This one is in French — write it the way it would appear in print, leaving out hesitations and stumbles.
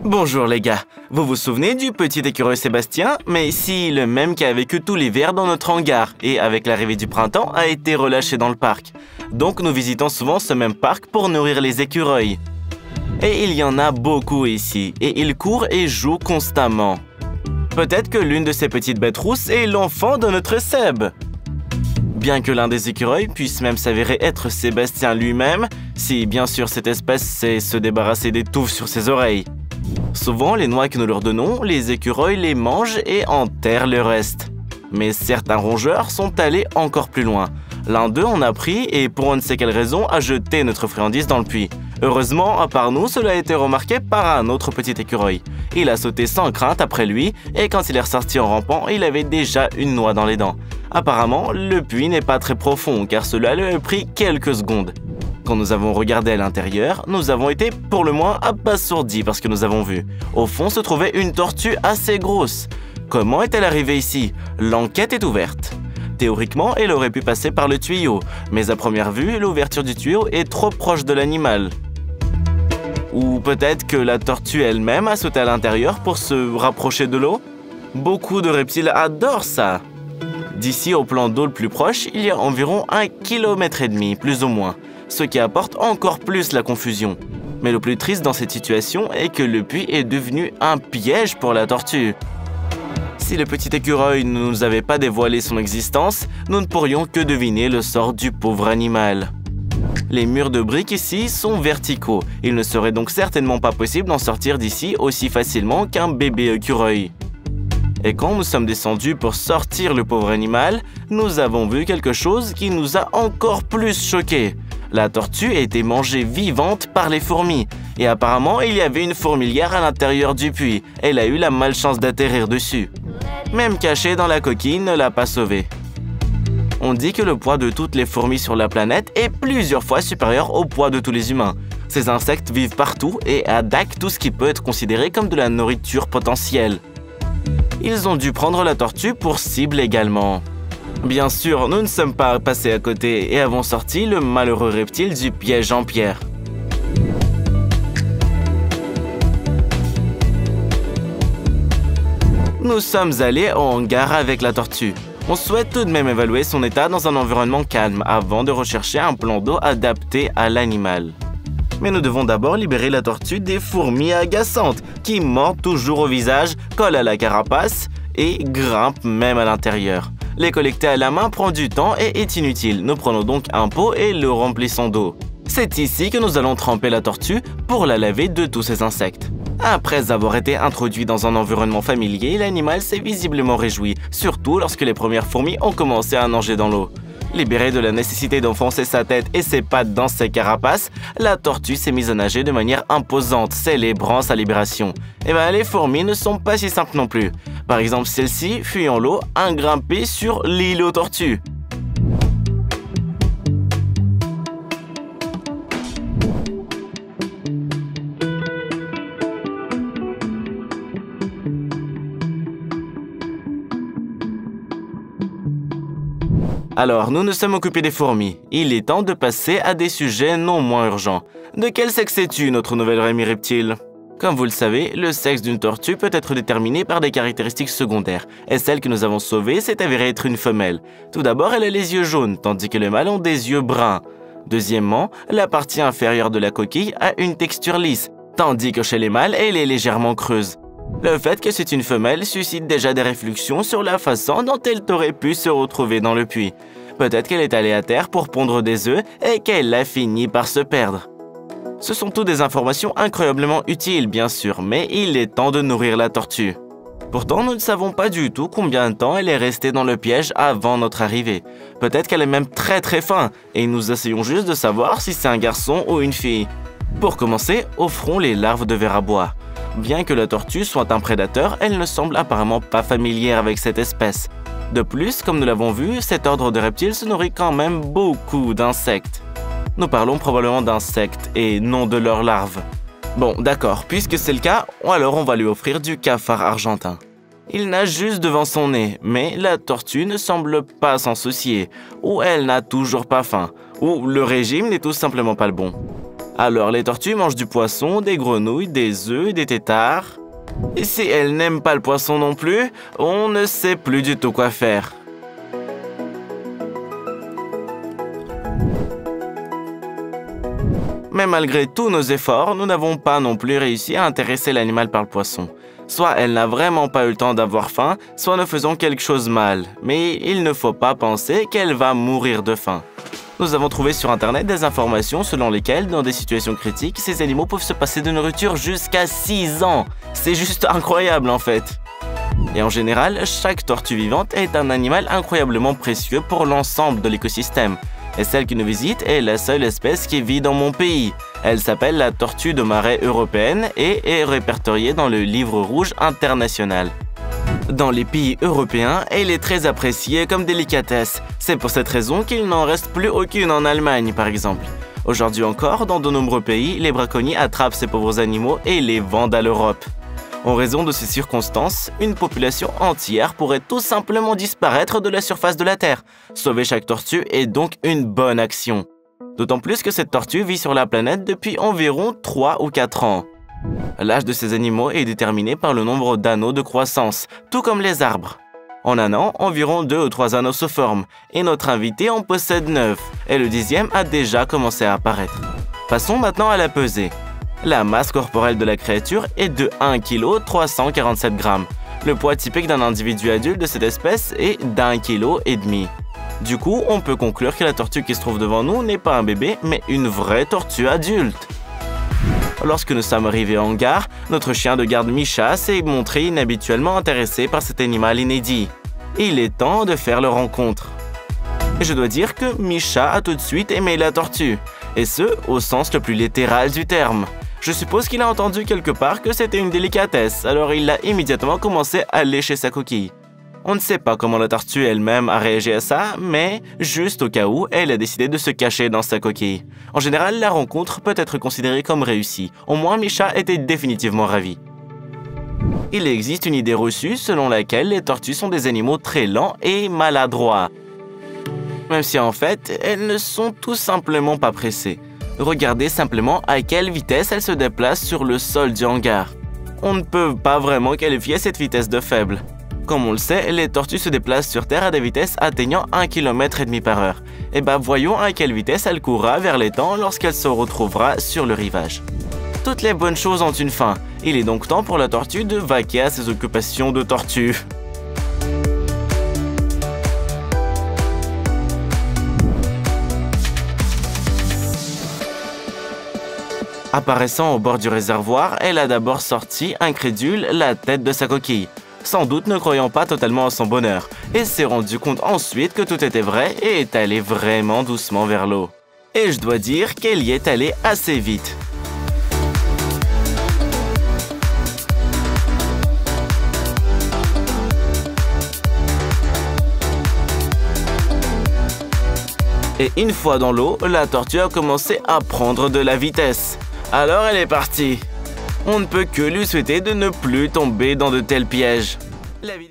Bonjour les gars, vous vous souvenez du petit écureuil Sébastien? Mais si, le même qui a vécu tout l'hiver dans notre hangar et avec l'arrivée du printemps a été relâché dans le parc. Donc nous visitons souvent ce même parc pour nourrir les écureuils. Et il y en a beaucoup ici, et ils courent et jouent constamment. Peut-être que l'une de ces petites bêtes rousses est l'enfant de notre Seb. Bien que l'un des écureuils puisse même s'avérer être Sébastien lui-même, si bien sûr cette espèce sait se débarrasser des touffes sur ses oreilles. Souvent, les noix que nous leur donnons, les écureuils les mangent et enterrent le reste. Mais certains rongeurs sont allés encore plus loin. L'un d'eux en a pris et, pour on ne sait quelle raison, a jeté notre friandise dans le puits. Heureusement, à part nous, cela a été remarqué par un autre petit écureuil. Il a sauté sans crainte après lui et quand il est ressorti en rampant, il avait déjà une noix dans les dents. Apparemment, le puits n'est pas très profond car cela lui a pris quelques secondes. Quand nous avons regardé à l'intérieur, nous avons été pour le moins abasourdis par ce que nous avons vu. Au fond se trouvait une tortue assez grosse. Comment est-elle arrivée ici? L'enquête est ouverte. Théoriquement, elle aurait pu passer par le tuyau, mais à première vue, l'ouverture du tuyau est trop proche de l'animal. Ou peut-être que la tortue elle-même a sauté à l'intérieur pour se rapprocher de l'eau? Beaucoup de reptiles adorent ça. D'ici au plan d'eau le plus proche, il y a environ 1,5 km, plus ou moins, ce qui apporte encore plus la confusion. Mais le plus triste dans cette situation est que le puits est devenu un piège pour la tortue. Si le petit écureuil ne nous avait pas dévoilé son existence, nous ne pourrions que deviner le sort du pauvre animal. Les murs de briques ici sont verticaux. Il ne serait donc certainement pas possible d'en sortir d'ici aussi facilement qu'un bébé écureuil. Et quand nous sommes descendus pour sortir le pauvre animal, nous avons vu quelque chose qui nous a encore plus choqués. La tortue a été mangée vivante par les fourmis. Et apparemment, il y avait une fourmilière à l'intérieur du puits. Elle a eu la malchance d'atterrir dessus. Même cachée dans la coquille ne l'a pas sauvée. On dit que le poids de toutes les fourmis sur la planète est plusieurs fois supérieur au poids de tous les humains. Ces insectes vivent partout et attaquent tout ce qui peut être considéré comme de la nourriture potentielle. Ils ont dû prendre la tortue pour cible également. Bien sûr, nous ne sommes pas passés à côté et avons sorti le malheureux reptile du piège en pierre. Nous sommes allés au hangar avec la tortue. On souhaite tout de même évaluer son état dans un environnement calme avant de rechercher un plan d'eau adapté à l'animal. Mais nous devons d'abord libérer la tortue des fourmis agaçantes qui mordent toujours au visage, collent à la carapace et grimpent même à l'intérieur. Les collecter à la main prend du temps et est inutile. Nous prenons donc un pot et le remplissons d'eau. C'est ici que nous allons tremper la tortue pour la laver de tous ces insectes. Après avoir été introduit dans un environnement familier, l'animal s'est visiblement réjoui, surtout lorsque les premières fourmis ont commencé à nager dans l'eau. Libérée de la nécessité d'enfoncer sa tête et ses pattes dans ses carapaces, la tortue s'est mise à nager de manière imposante, célébrant sa libération. Et les fourmis ne sont pas si simples non plus. Par exemple, celle-ci, fuyant l'eau, a grimpé sur l'îlot tortue. Alors, nous nous sommes occupés des fourmis. Il est temps de passer à des sujets non moins urgents. De quel sexe es-tu, notre nouvelle amie reptile? Comme vous le savez, le sexe d'une tortue peut être déterminé par des caractéristiques secondaires, et celle que nous avons sauvée s'est avérée être une femelle. Tout d'abord, elle a les yeux jaunes, tandis que les mâles ont des yeux bruns. Deuxièmement, la partie inférieure de la coquille a une texture lisse, tandis que chez les mâles, elle est légèrement creuse. Le fait que c'est une femelle suscite déjà des réflexions sur la façon dont elle aurait pu se retrouver dans le puits. Peut-être qu'elle est allée à terre pour pondre des œufs et qu'elle a fini par se perdre. Ce sont toutes des informations incroyablement utiles, bien sûr, mais il est temps de nourrir la tortue. Pourtant, nous ne savons pas du tout combien de temps elle est restée dans le piège avant notre arrivée. Peut-être qu'elle est même très faim, et nous essayons juste de savoir si c'est un garçon ou une fille. Pour commencer, offrons les larves de ver à bois. Bien que la tortue soit un prédateur, elle ne semble apparemment pas familière avec cette espèce. De plus, comme nous l'avons vu, cet ordre de reptiles se nourrit quand même beaucoup d'insectes. Nous parlons probablement d'insectes et non de leurs larves. Bon, d'accord, puisque c'est le cas, alors on va lui offrir du cafard argentin. Il nage juste devant son nez, mais la tortue ne semble pas s'en soucier, ou elle n'a toujours pas faim, ou le régime n'est tout simplement pas le bon. Alors les tortues mangent du poisson, des grenouilles, des œufs, des têtards. Et si elles n'aiment pas le poisson non plus, on ne sait plus du tout quoi faire. Mais malgré tous nos efforts, nous n'avons pas non plus réussi à intéresser l'animal par le poisson. Soit elle n'a vraiment pas eu le temps d'avoir faim, soit nous faisons quelque chose mal. Mais il ne faut pas penser qu'elle va mourir de faim. Nous avons trouvé sur Internet des informations selon lesquelles, dans des situations critiques, ces animaux peuvent se passer de nourriture jusqu'à 6 ans. C'est juste incroyable en fait. Et en général, chaque tortue vivante est un animal incroyablement précieux pour l'ensemble de l'écosystème. Et celle qui nous visite est la seule espèce qui vit dans mon pays. Elle s'appelle la tortue de marais européenne et est répertoriée dans le Livre rouge international. Dans les pays européens, elle est très appréciée comme délicatesse. C'est pour cette raison qu'il n'en reste plus aucune en Allemagne, par exemple. Aujourd'hui encore, dans de nombreux pays, les braconniers attrapent ces pauvres animaux et les vendent à l'Europe. En raison de ces circonstances, une population entière pourrait tout simplement disparaître de la surface de la Terre. Sauver chaque tortue est donc une bonne action. D'autant plus que cette tortue vit sur la planète depuis environ 3 ou 4 ans. L'âge de ces animaux est déterminé par le nombre d'anneaux de croissance, tout comme les arbres. En un an, environ 2 ou 3 anneaux se forment, et notre invité en possède 9, et le 10e a déjà commencé à apparaître. Passons maintenant à la pesée. La masse corporelle de la créature est de 1 kg 347 g. Le poids typique d'un individu adulte de cette espèce est d'1,5 kg. Du coup, on peut conclure que la tortue qui se trouve devant nous n'est pas un bébé, mais une vraie tortue adulte. Lorsque nous sommes arrivés en gare, notre chien de garde Misha s'est montré inhabituellement intéressé par cet animal inédit. Il est temps de faire leur rencontre. Je dois dire que Misha a tout de suite aimé la tortue, et ce, au sens le plus littéral du terme. Je suppose qu'il a entendu quelque part que c'était une délicatesse, alors il a immédiatement commencé à lécher sa coquille. On ne sait pas comment la tortue elle-même a réagi à ça, mais juste au cas où, elle a décidé de se cacher dans sa coquille. En général, la rencontre peut être considérée comme réussie. Au moins, Misha était définitivement ravi. Il existe une idée reçue selon laquelle les tortues sont des animaux très lents et maladroits. Même si en fait, elles ne sont tout simplement pas pressées. Regardez simplement à quelle vitesse elles se déplacent sur le sol du hangar. On ne peut pas vraiment qualifier cette vitesse de faible. Comme on le sait, les tortues se déplacent sur Terre à des vitesses atteignant 1,5 km/h. Et ben voyons à quelle vitesse elle courra vers l'étang lorsqu'elle se retrouvera sur le rivage. Toutes les bonnes choses ont une fin. Il est donc temps pour la tortue de vaquer à ses occupations de tortue. Apparaissant au bord du réservoir, elle a d'abord sorti, incrédule, la tête de sa coquille. Sans doute ne croyant pas totalement à son bonheur, et s'est rendu compte ensuite que tout était vrai et est allée vraiment doucement vers l'eau. Et je dois dire qu'elle y est allée assez vite. Et une fois dans l'eau, la tortue a commencé à prendre de la vitesse. Alors elle est partie. On ne peut que lui souhaiter de ne plus tomber dans de tels pièges.